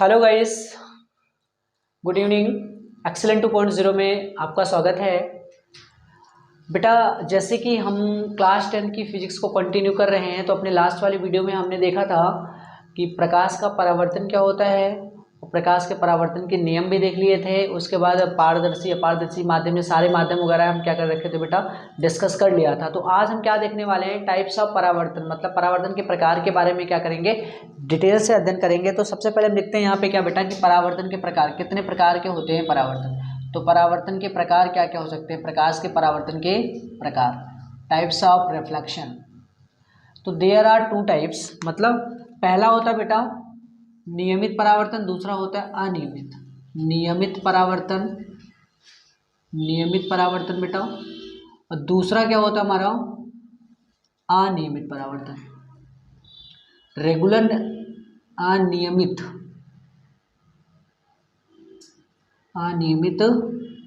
Hello guys, good evening. Excellent 2.0 में आपका स्वागत है। बेटा, जैसे कि हम क्लास 10 की फिजिक्स को कंटिन्यू कर रहे हैं, तो अपने लास्ट वाली वीडियो में हमने देखा था कि प्रकाश का परावर्तन क्या होता है, प्रकाश के परावर्तन के नियम भी देख लिए थे। उसके बाद पारदर्शी अपारदर्शी माध्यम में सारे माध्यम वगैरह हम क्या कर रखे थे बेटा, डिस्कस कर लिया था। तो आज हम क्या देखने वाले हैं, टाइप्स ऑफ परावर्तन, मतलब परावर्तन के प्रकार के बारे में क्या करेंगे, डिटेल से अध्ययन करेंगे। तो सबसे पहले हम देखते हैं यहाँ पे क्या बेटा कि परावर्तन के प्रकार कितने प्रकार के होते हैं। परावर्तन, तो परावर्तन के प्रकार क्या क्या हो सकते हैं, प्रकाश के परावर्तन के प्रकार, टाइप्स ऑफ रिफ्लेक्शन। तो देयर आर टू टाइप्स, मतलब पहला होता है बेटा नियमित परावर्तन, दूसरा होता है अनियमित। नियमित परावर्तन, नियमित परावर्तन बेटा, और दूसरा क्या होता है हमारा अनियमित परावर्तन। रेगुलर, अनियमित, अनियमित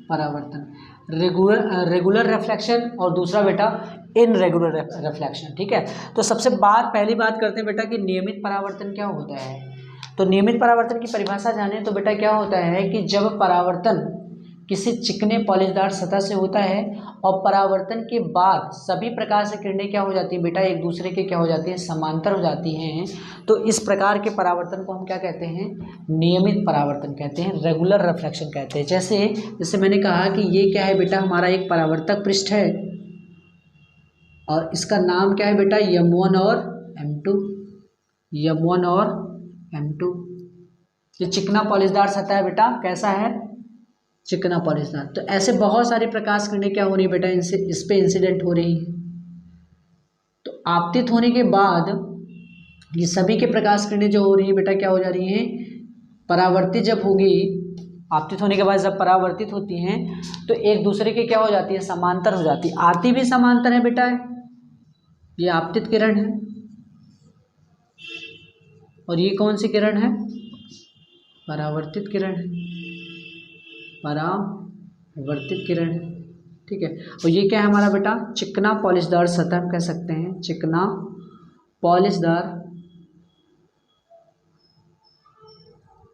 परावर्तन, रेगुलर रिफ्लेक्शन, और दूसरा बेटा इनरेगुलर रिफ्लेक्शन। ठीक है, तो सबसे पहली बात करते हैं बेटा कि नियमित परावर्तन क्या होता है। तो नियमित परावर्तन की परिभाषा जाने तो बेटा क्या होता है कि जब परावर्तन किसी चिकने पॉलिशदार सतह से होता है और परावर्तन के बाद सभी प्रकार से किरणें क्या हो जाती हैं बेटा, एक दूसरे के क्या हो जाती हैं, समांतर हो जाती हैं। तो इस प्रकार के परावर्तन को हम क्या कहते हैं, नियमित परावर्तन कहते हैं, रेगुलर रिफ्लेक्शन कहते हैं। जैसे मैंने कहा कि ये क्या है बेटा, हमारा एक परावर्तक पृष्ठ है और इसका नाम क्या है बेटा, M1 और M2, M1 और M2। ये चिकना पॉलिशदार सतह है बेटा, कैसा है, चिकना पॉलिशदार। तो ऐसे बहुत सारी प्रकाश किरणें क्या हो रही है बेटा, इनसे इस पे इंसिडेंट हो रही है। तो आपतित होने के बाद ये सभी के प्रकाश किरणें जो हो रही है बेटा क्या हो जा रही हैं, परावर्तित जब होगी, आपतित होने के बाद जब परावर्तित होती हैं तो एक दूसरे के क्या हो जाती है, समांतर हो जाती है। आती भी समांतर है बेटा, ये आपतित किरण है और ये कौन सी किरण है, परावर्तित किरण है, परावर्तित किरण है। ठीक है, और ये क्या है हमारा बेटा, चिकना पॉलिशदार सतह हम कह सकते हैं, चिकना पॉलिशदार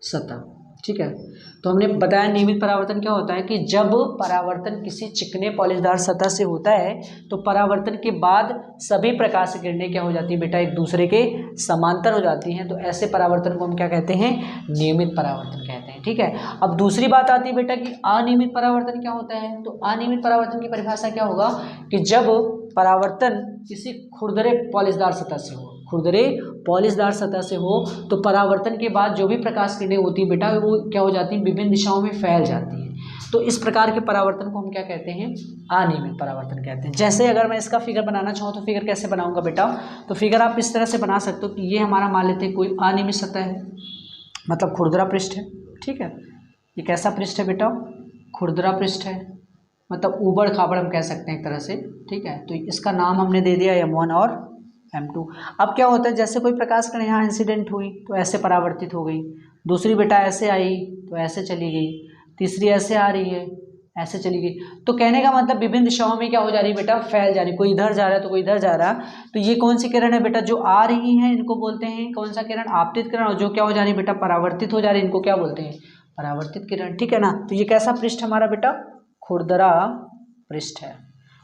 सतह। ठीक है, तो हमने बताया नियमित परावर्तन क्या होता है कि जब परावर्तन किसी चिकने पॉलिशदार सतह से होता है तो परावर्तन के बाद सभी प्रकाश की किरणें क्या हो जाती है बेटा, एक दूसरे के समांतर हो जाती हैं। तो ऐसे परावर्तन को हम क्या कहते हैं, नियमित परावर्तन कहते हैं। ठीक है, अब दूसरी बात आती है बेटा कि अनियमित परावर्तन क्या होता है। तो अनियमित परावर्तन की परिभाषा क्या होगा कि जब परावर्तन किसी खुरदरे पॉलिशदार सतह से हो, खुरदरे पॉलिशदार सतह से हो तो परावर्तन के बाद जो भी प्रकाश किरणें होती हैं बेटा वो क्या हो जाती हैं, विभिन्न दिशाओं में फैल जाती हैं। तो इस प्रकार के परावर्तन को हम क्या कहते हैं, अनियमित परावर्तन कहते हैं। जैसे अगर मैं इसका फिगर बनाना चाहूँ तो फिगर कैसे बनाऊंगा बेटा, तो फिगर आप इस तरह से बना सकते हो कि ये हमारा मान लेते हैं कोई अनियमित सतह है, मतलब खुरदरा पृष्ठ है। ठीक है, ये कैसा पृष्ठ है बेटा, खुरदरा पृष्ठ है, मतलब ऊबड़ खाबड़ हम कह सकते हैं एक तरह से। ठीक है, तो इसका नाम हमने दे दिया M1 और M2। अब क्या होता है, जैसे कोई प्रकाश किरण यहाँ इंसिडेंट हुई तो ऐसे परावर्तित हो गई, दूसरी बेटा ऐसे आई तो ऐसे चली गई, तीसरी ऐसे आ रही है ऐसे चली गई। तो कहने का मतलब विभिन्न दिशाओं में क्या हो जा रही है बेटा, फैल जा रही, कोई इधर जा रहा है तो कोई इधर जा रहा है। तो ये कौन सी किरण है बेटा, जो आ रही है इनको बोलते हैं कौन सा किरण, आपतित किरण, और जो क्या हो जा रही है बेटा, परावर्तित हो जा रही है, इनको क्या बोलते हैं, परावर्तित किरण। ठीक है ना, तो ये कैसा पृष्ठ हमारा बेटा, खुरदरा पृष्ठ है।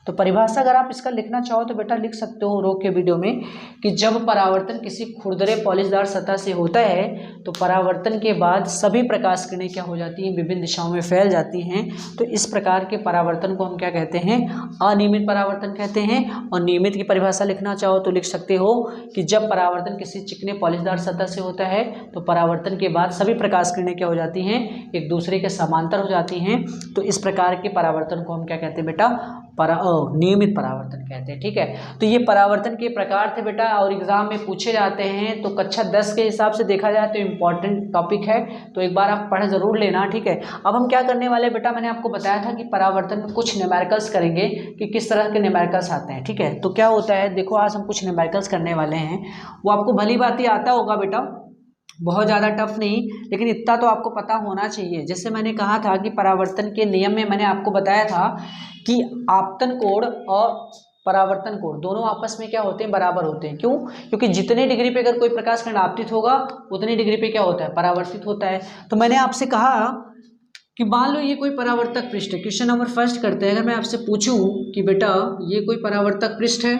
तो परिभाषा अगर आप इसका लिखना चाहो तो बेटा लिख सकते हो रोक के वीडियो में कि जब परावर्तन किसी खुरदरे पॉलिशदार सतह से होता है तो परावर्तन के बाद सभी प्रकाश किरणें क्या हो जाती हैं, विभिन्न दिशाओं में फैल जाती हैं। तो इस प्रकार के परावर्तन को हम क्या कहते हैं, अनियमित परावर्तन कहते हैं। और नियमित की परिभाषा लिखना चाहो तो लिख सकते हो कि जब परावर्तन किसी चिकने पॉलिशदार सतह से होता है तो परावर्तन के बाद सभी प्रकाश किरणें क्या हो जाती हैं, एक दूसरे के समांतर हो जाती हैं। तो इस प्रकार के परावर्तन को हम क्या कहते हैं बेटा, नियमित परावर्तन कहते हैं। ठीक है, तो ये परावर्तन के प्रकार थे बेटा और एग्जाम में पूछे जाते हैं। तो कक्षा 10 के हिसाब से देखा जाए तो इम्पॉर्टेंट टॉपिक है, तो एक बार आप पढ़ जरूर लेना। ठीक है, अब हम क्या करने वाले बेटा, मैंने आपको बताया था कि परावर्तन में कुछ न्यूमेरिकल्स करेंगे कि किस तरह के न्यूमेरिकल्स आते हैं। ठीक है, तो क्या होता है, देखो आज हम कुछ न्यूमेरिकल्स करने वाले हैं, वो आपको भली बात ही आता होगा बेटा, बहुत ज़्यादा टफ नहीं, लेकिन इतना तो आपको पता होना चाहिए। जैसे मैंने कहा था कि परावर्तन के नियम में मैंने आपको बताया था कि आपतन कोण और परावर्तन कोण दोनों आपस में क्या होते हैं, बराबर होते हैं। क्यों? क्योंकि जितने डिग्री पे अगर कोई प्रकाश किरण आपतित होगा उतनी डिग्री पे क्या होता है, परावर्तित होता है। तो मैंने आपसे कहा कि मान लो ये कोई परावर्तक पृष्ठ है। क्वेश्चन नंबर फर्स्ट करते हैं। अगर मैं आपसे पूछूं कि बेटा ये कोई परावर्तक पृष्ठ है,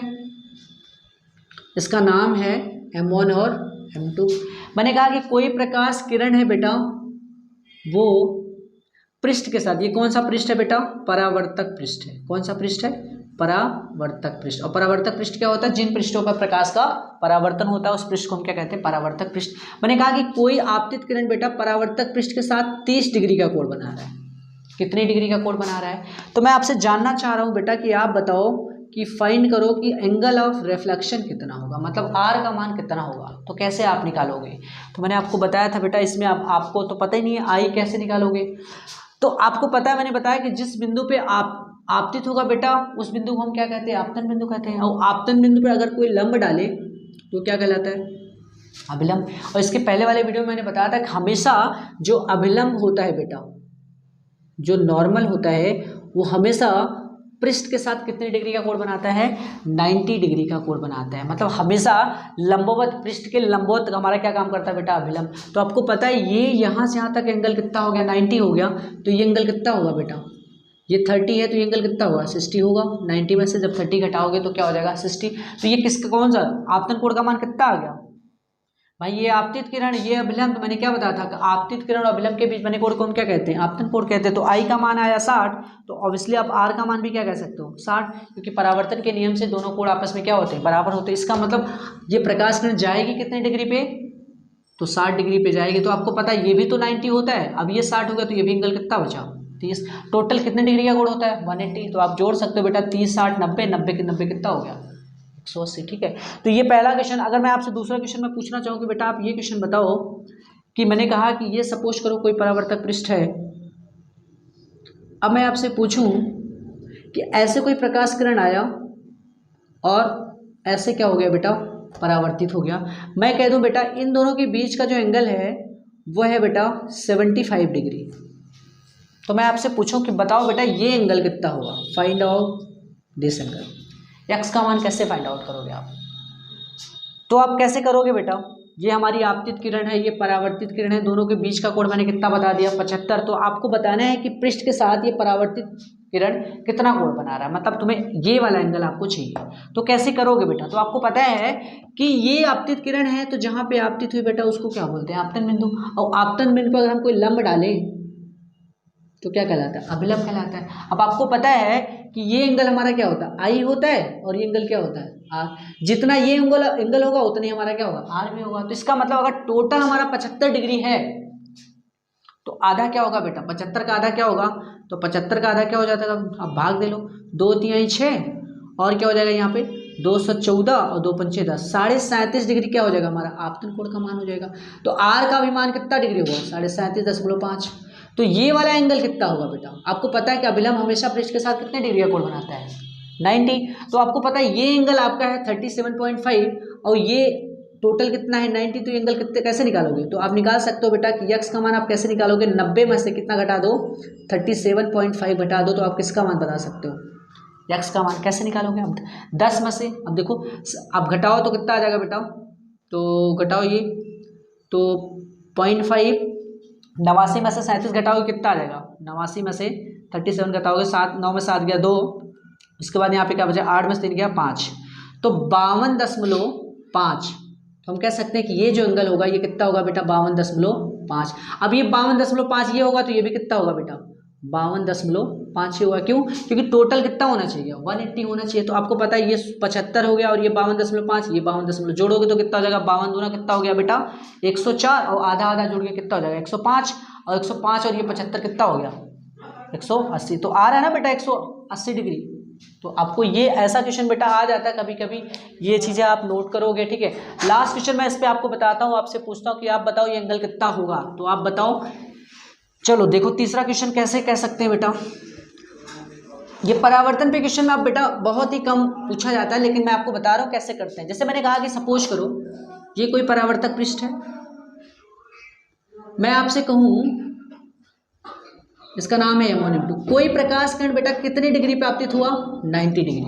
इसका नाम है M1 और M2। मैंने कहा कि कोई प्रकाश किरण है बेटा, वो पृष्ठ के साथ, ये कौन सा पृष्ठ है बेटा, परावर्तक पृष्ठ है। कौन सा पृष्ठ है, परावर्तक पृष्ठ। और परावर्तक पृष्ठ क्या होता है, जिन पृष्ठों पर प्रकाश का परावर्तन होता है उस पृष्ठ को हम क्या कहते हैं, परावर्तक पृष्ठ। मैंने कहा कि कोई आपतित किरण बेटा परावर्तक पृष्ठ के साथ 30 डिग्री का कोण बना रहा है। कितनी डिग्री का कोण बना रहा है? तो मैं आपसे जानना चाह रहा हूं बेटा कि आप बताओ कि फाइंड करो कि एंगल ऑफ रिफ्लेक्शन कितना होगा, मतलब आर का मान कितना होगा। तो कैसे आप निकालोगे? तो मैंने आपको बताया था बेटा, इसमें आपको तो पता ही नहीं है आई कैसे निकालोगे। तो आपको पता है, मैंने बताया कि जिस बिंदु पे आप आपतित होगा बेटा उस बिंदु को हम क्या कहते हैं, आपतन बिंदु कहते हैं। और आपतन बिंदु पर अगर कोई लंब डाले तो क्या कहलाता है, अभिलंब। और इसके पहले वाले वीडियो में मैंने बताया था कि हमेशा जो अभिलंब होता है बेटा, जो नॉर्मल होता है, वो हमेशा पृष्ठ के साथ कितने डिग्री का कोण बनाता है, 90 डिग्री का कोण बनाता है। मतलब हमेशा लंबवत, पृष्ठ के लंबवत हमारा क्या काम करता है बेटा, अभिलंब। तो आपको पता है ये यहाँ से यहाँ तक एंगल कितना हो गया, 90 हो गया। तो ये एंगल कितना होगा बेटा, ये 30 है तो ये एंगल कितना होगा, 60 होगा। 90 में से जब 30 घटाओगे तो क्या हो जाएगा, 60। तो ये किसका, कौन सा आपतन कोण का मान कितना आ गया भाई, ये आपतित किरण, ये अभिलंब। तो मैंने क्या बताया था कि आपतित किरण और अभिलंब के बीच बने कोण को हम क्या कहते हैं, आपतन कोण कहते हैं। तो आई का मान आया 60, तो ऑब्वियसली आप आर का मान भी क्या कह सकते हो, 60, क्योंकि परावर्तन के नियम से दोनों कोण आपस में क्या होते हैं, बराबर होते हैं। इसका मतलब ये प्रकाश किरण जाएगी कितने डिग्री पे, तो 60 डिग्री पे जाएगी। तो आपको पता है ये भी तो 90 होता है, अब ये 60 हो गया तो ये भी एंगल कितना बचा, 30। टोटल कितने डिग्री का कोण होता है, 180। तो आप जोड़ सकते हो बेटा 30 60 90, 90 के 90 कितना हो गया, 180। ठीक है, तो ये पहला क्वेश्चन। अगर मैं आपसे दूसरा क्वेश्चन में पूछना चाहूँ कि बेटा आप ये क्वेश्चन बताओ कि मैंने कहा कि ये सपोज करो कोई परावर्तक पृष्ठ है। अब मैं आपसे पूछूं कि ऐसे कोई प्रकाश किरण आया और ऐसे क्या हो गया बेटा, परावर्तित हो गया। मैं कह दूं बेटा इन दोनों के बीच का जो एंगल है वो है बेटा 75 डिग्री। तो मैं आपसे पूछूं कि बताओ बेटा ये एंगल कितना होगा, find out this angle. X का मान कैसे फाइंड आउट करोगे आप, तो आप कैसे करोगे बेटा, ये हमारी आपतित किरण है, ये परावर्तित किरण है, दोनों के बीच का कोण मैंने कितना बता दिया, 75। तो आपको बताना है कि पृष्ठ के साथ ये परावर्तित किरण कितना कोण बना रहा है, मतलब तुम्हें ये वाला एंगल आपको चाहिए। तो कैसे करोगे बेटा, तो आपको पता है कि ये आपतित किरण है, तो जहाँ पे आपतित हुई बेटा उसको क्या बोलते हैं, आपतन बिंदु। और आपतन बिंदु पर अगर हम कोई लंब डालें तो क्या कहलाता है, अभिलंब कहलाता है। अब आपको पता है कि ये एंगल हमारा क्या होता है, आई होता है, और ये एंगल क्या होता है, आर। जितना ये एंगल होगा उतना ही हमारा क्या होगा, आर भी होगा। तो इसका मतलब अगर टोटल हमारा 75 डिग्री है तो आधा क्या होगा बेटा, 75 का आधा क्या होगा, तो 75 का आधा क्या हो जाता है, अब भाग दे लो, 2 3 6 और क्या हो जाएगा यहाँ पे 214 और 2 पंचे 10, 37.5 डिग्री क्या हो जाएगा हमारा आपतन कोण का मान हो जाएगा। तो आर का भी मान कितना डिग्री होगा, 37.5। तो ये वाला एंगल कितना होगा बेटा, आपको पता है कि अभिलंब हमेशा पृष्ठ के साथ कितने डिग्री का कोण बनाता है, 90। तो आपको पता है ये एंगल आपका है 37.5 और ये टोटल कितना है 90। तो ये एंगल कितने कैसे निकालोगे, तो आप निकाल सकते हो बेटा कि यक्स का मान आप कैसे निकालोगे, 90 में से कितना घटा दो, 37.5 घटा दो, तो आप किसका मान बता सकते हो, यक्स का मान कैसे निकालोगे। अब 10 में से, अब देखो अब घटाओ तो कितना आ जाएगा बेटा, तो घटाओ ये तो 0.5, 89 में से 37 घटाओगे कितना आ जाएगा, 89 में से 37 घटाओगे 7, 9 में 7 गया 2, उसके बाद यहाँ पे क्या बचा 8 में से 3 गया 5, तो 52.5। तो हम कह सकते हैं कि ये जो एंगल होगा ये कितना होगा बेटा, 52.5। अब ये 52.5 ये होगा तो ये भी कितना होगा बेटा, 52.5 ही होगा। क्यों, क्योंकि टोटल कितना होना चाहिए, 180 होना चाहिए। तो आपको पता है ये 75 हो गया और ये 52.5, ये 52 जोड़ोगे तो कितना हो जाएगा, 52 दूना कितना हो गया बेटा 104, और आधा आधा जोड़ के कितना हो जाएगा 105, और 105 और ये 75 कितना हो गया 180। तो आ रहा है ना बेटा 180 डिग्री। तो आपको ये ऐसा क्वेश्चन बेटा आ जाता है कभी कभी, ये चीज़ें आप नोट करोगे। ठीक है, लास्ट क्वेश्चन मैं इस पर आपको बताता हूँ, आपसे पूछता हूँ कि आप बताओ ये एंगल कितना होगा, तो आप बताओ। चलो देखो तीसरा क्वेश्चन कैसे कह सकते हैं बेटा, ये परावर्तन पे क्वेश्चन में आप बेटा बहुत ही कम पूछा जाता है, लेकिन मैं आपको बता रहा हूँ कैसे करते हैं। जैसे मैंने कहा कि सपोज करो ये कोई परावर्तक पृष्ठ है, मैं आपसे कहूँ इसका नाम है M1 M2। कोई प्रकाश किरण बेटा कितने डिग्री पे आपतित हुआ? 90 डिग्री।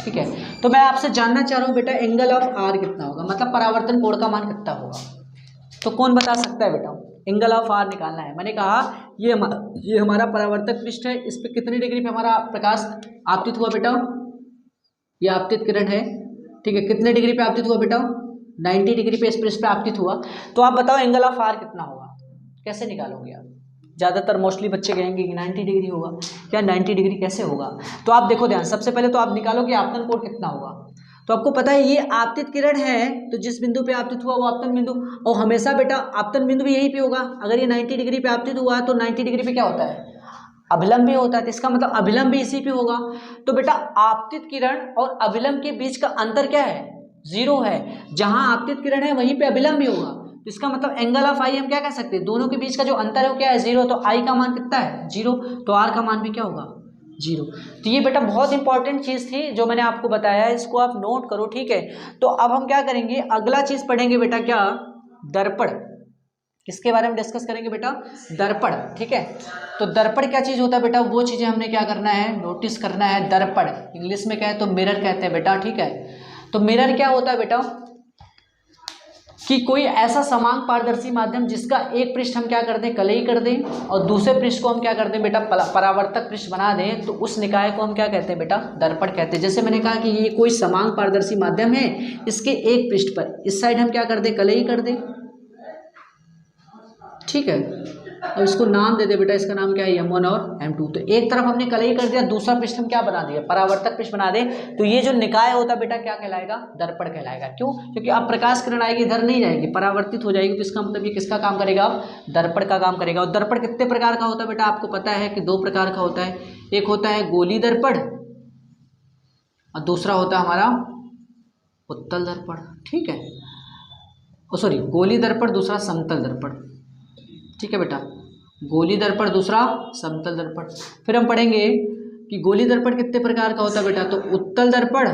ठीक है, तो मैं आपसे जानना चाह रहा हूँ बेटा एंगल ऑफ आर कितना होगा, मतलब परावर्तन कोण का मान कितना होगा। तो कौन बता सकता है बेटा? एंगल ऑफ आर निकालना है। मैंने कहा ये हमारा परावर्तक पृष्ठ है, इस पे कितनी डिग्री पे हमारा प्रकाश आपतित हुआ बेटा? ये आपतित किरण है, ठीक है, कितने डिग्री पे आपतित हुआ बेटा? 90 डिग्री पे इस पृष्ठ पे आपतित हुआ। तो आप बताओ एंगल ऑफ आर कितना होगा, कैसे निकालोगे आप? ज़्यादातर मोस्टली बच्चे कहेंगे कि 90 डिग्री होगा। क्या 90 डिग्री कैसे होगा? तो आप देखो ध्यान, सबसे पहले तो आप निकालो कि आपतन कोण कितना होगा। तो आपको पता है ये आपतित किरण है, तो जिस बिंदु पे आपतित हुआ वो आपतन बिंदु, और हमेशा बेटा आपतन बिंदु भी यहीं पे होगा। अगर ये 90 डिग्री पे आपतित हुआ तो 90 डिग्री पे क्या होता है? अभिलंब भी होता है, तो इसका मतलब अभिलंब भी इसी पे होगा। तो बेटा आपतित किरण और अभिलंब के बीच का अंतर क्या है? 0 है। जहां आपतित किरण है वहीं पे अभिलंब भी होगा, तो इसका मतलब एंगल ऑफ आई हम क्या कह सकते हैं? दोनों के बीच का जो अंतर है वो क्या है? 0। तो आई का मान कितना है? 0। तो आर का मान भी क्या होगा? 0। तो ये बेटा बहुत इंपॉर्टेंट चीज़ थी जो मैंने आपको बताया है, इसको आप नोट करो, ठीक है। तो अब हम क्या करेंगे, अगला चीज़ पढ़ेंगे बेटा क्या? दर्पण। किसके बारे में डिस्कस करेंगे बेटा? दर्पण। ठीक है, तो दर्पण क्या चीज़ होता है बेटा? वो चीज़ें हमने क्या करना है? नोटिस करना है। दर्पण इंग्लिश में क्या है? तो मिरर कहते हैं बेटा, ठीक है। तो मिरर क्या होता है बेटा? कि कोई ऐसा समान पारदर्शी माध्यम जिसका एक पृष्ठ हम क्या कर दें? कलई कर दें, और दूसरे पृष्ठ को हम क्या कर दें बेटा? परावर्तक पृष्ठ बना दें, तो उस निकाय को हम क्या कहते हैं बेटा? दर्पण कहते हैं। जैसे मैंने कहा कि ये कोई समान पारदर्शी माध्यम है, इसके एक पृष्ठ पर इस साइड हम क्या कर दें? कलई कर दें, ठीक है। अब इसको नाम दे दे बेटा, इसका नाम क्या है? M1 और M2। तो एक तरफ हमने कलई कर दिया, दूसरा पृष्ठ हम क्या बना दिया? परावर्तक पृष्ठ बना दे। तो ये जो निकाय होता है बेटा क्या कहलाएगा? दर्पण कहलाएगा। क्यों? क्योंकि अब प्रकाश किरण आएगी इधर नहीं जाएगी, परावर्तित हो जाएगी, तो इसका मतलब ये किसका काम करेगा? दर्पण का काम करेगा। और दर्पण कितने प्रकार का होता है बेटा? आपको पता है कि 2 प्रकार का होता है। एक होता है गोली दर्पण और दूसरा होता है हमारा उत्तल दर्पण, ठीक है। सॉरी, गोली दर्पण, दूसरा समतल दर्पण, ठीक है बेटा। गोली दर्पण, दूसरा समतल दर्पण। फिर हम पढ़ेंगे कि गोली दर्पण कितने प्रकार का होता है बेटा? तो उत्तल दर्पण,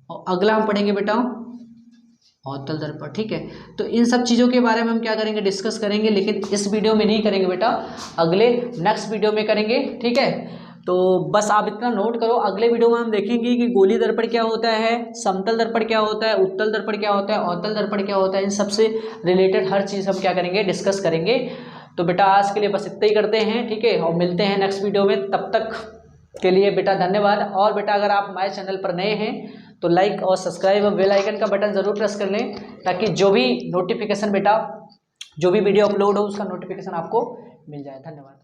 और अगला हम पढ़ेंगे बेटा अवतल दर्पण, ठीक है। तो इन सब चीज़ों के बारे में हम क्या करेंगे? डिस्कस करेंगे, लेकिन इस वीडियो में नहीं करेंगे बेटा, अगले नेक्स्ट वीडियो में करेंगे, ठीक है। तो बस आप इतना नोट करो, अगले वीडियो में हम देखेंगे कि गोली दर्पण क्या होता है, समतल दर्पण क्या होता है, उत्तल दर्पण क्या होता है, अवतल दर्पण क्या होता है। इन सबसे रिलेटेड हर चीज़ हम क्या करेंगे? डिस्कस करेंगे। तो बेटा आज के लिए बस इतना ही करते हैं, ठीक है, और मिलते हैं नेक्स्ट वीडियो में। तब तक के लिए बेटा धन्यवाद। और बेटा अगर आप हमारे चैनल पर नए हैं तो लाइक और सब्सक्राइब और बेल आइकन का बटन ज़रूर प्रेस कर लें, ताकि जो भी नोटिफिकेशन बेटा, जो भी वीडियो अपलोड हो उसका नोटिफिकेशन आपको मिल जाए। धन्यवाद।